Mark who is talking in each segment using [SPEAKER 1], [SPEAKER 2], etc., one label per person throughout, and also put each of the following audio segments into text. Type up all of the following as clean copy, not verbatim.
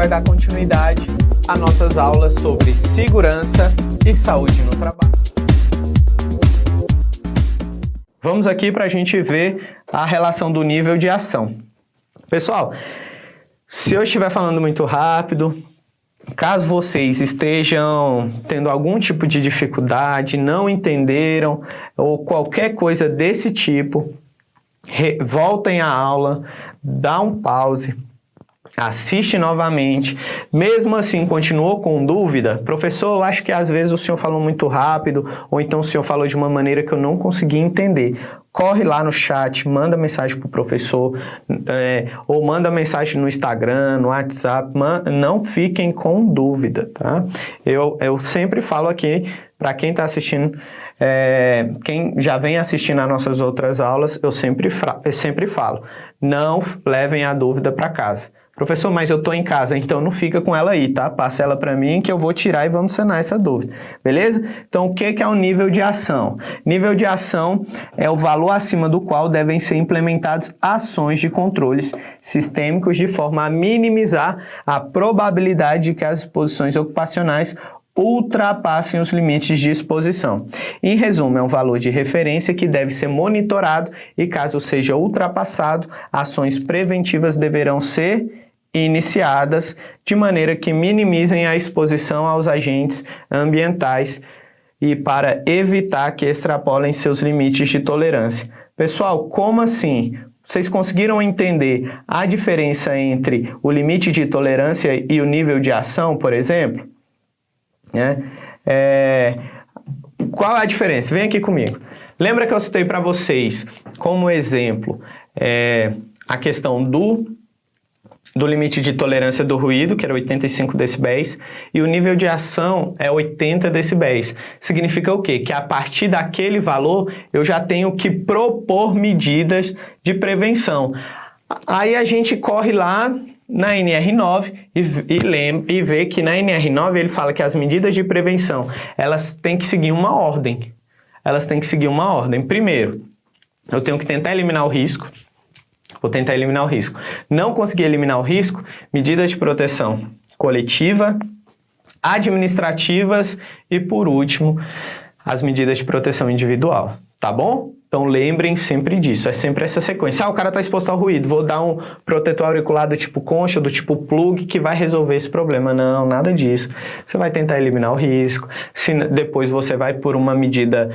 [SPEAKER 1] vai dar continuidade às nossas aulas sobre segurança e saúde no trabalho. Vamos aqui para a gente ver a relação do nível de ação. Pessoal, se eu estiver falando muito rápido, caso vocês estejam tendo algum tipo de dificuldade, não entenderam ou qualquer coisa desse tipo, voltem à aula, dá um pause, assiste novamente. Mesmo assim, continuou com dúvida? Professor, eu acho que às vezes o senhor falou muito rápido, ou então o senhor falou de uma maneira que eu não consegui entender. Corre lá no chat, manda mensagem para o professor, ou manda mensagem no Instagram, no WhatsApp, não fiquem com dúvida, tá? Eu sempre falo aqui, para quem está assistindo, quem já vem assistindo as nossas outras aulas, eu sempre falo, não levem a dúvida para casa. Professor, mas eu estou em casa, então não fica com ela aí, tá? Passa ela para mim que eu vou tirar e vamos sanar essa dúvida, beleza? Então, o que é o nível de ação? Nível de ação é o valor acima do qual devem ser implementadas ações de controles sistêmicos de forma a minimizar a probabilidade de que as exposições ocupacionais ultrapassem os limites de exposição. Em resumo, é um valor de referência que deve ser monitorado e, caso seja ultrapassado, ações preventivas deverão ser iniciadas de maneira que minimizem a exposição aos agentes ambientais e para evitar que extrapolem seus limites de tolerância. Pessoal, como assim? Vocês conseguiram entender a diferença entre o limite de tolerância e o nível de ação, por exemplo? Qual é a diferença? Vem aqui comigo. Lembra que eu citei para vocês como exemplo a questão do limite de tolerância do ruído, que era 85 decibéis, e o nível de ação é 80 decibéis. Significa o quê? Que a partir daquele valor eu já tenho que propor medidas de prevenção. Aí a gente corre lá na NR9 e vê que na NR9 ele fala que as medidas de prevenção, elas têm que seguir uma ordem. Elas têm que seguir uma ordem. Primeiro, eu tenho que tentar eliminar o risco. Vou tentar eliminar o risco. Não conseguir eliminar o risco, medidas de proteção coletiva, administrativas e, por último, as medidas de proteção individual. Tá bom? Então lembrem sempre disso, é sempre essa sequência. O cara está exposto ao ruído, vou dar um protetor auricular do tipo concha, do tipo plug, que vai resolver esse problema. Não, nada disso. Você vai tentar eliminar o risco, depois você vai por uma medida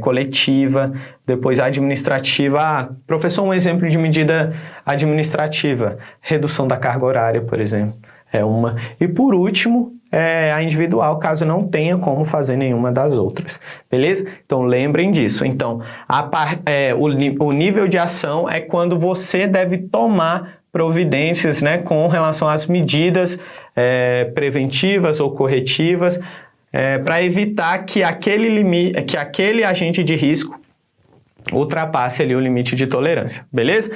[SPEAKER 1] coletiva, depois administrativa. Professor, um exemplo de medida administrativa, redução da carga horária, por exemplo, é uma. E por último, a individual, caso não tenha como fazer nenhuma das outras, beleza? Então, lembrem disso. Então, o nível de ação é quando você deve tomar providências, né, com relação às medidas preventivas ou corretivas para evitar que aquele agente de risco ultrapasse ali o limite de tolerância, beleza?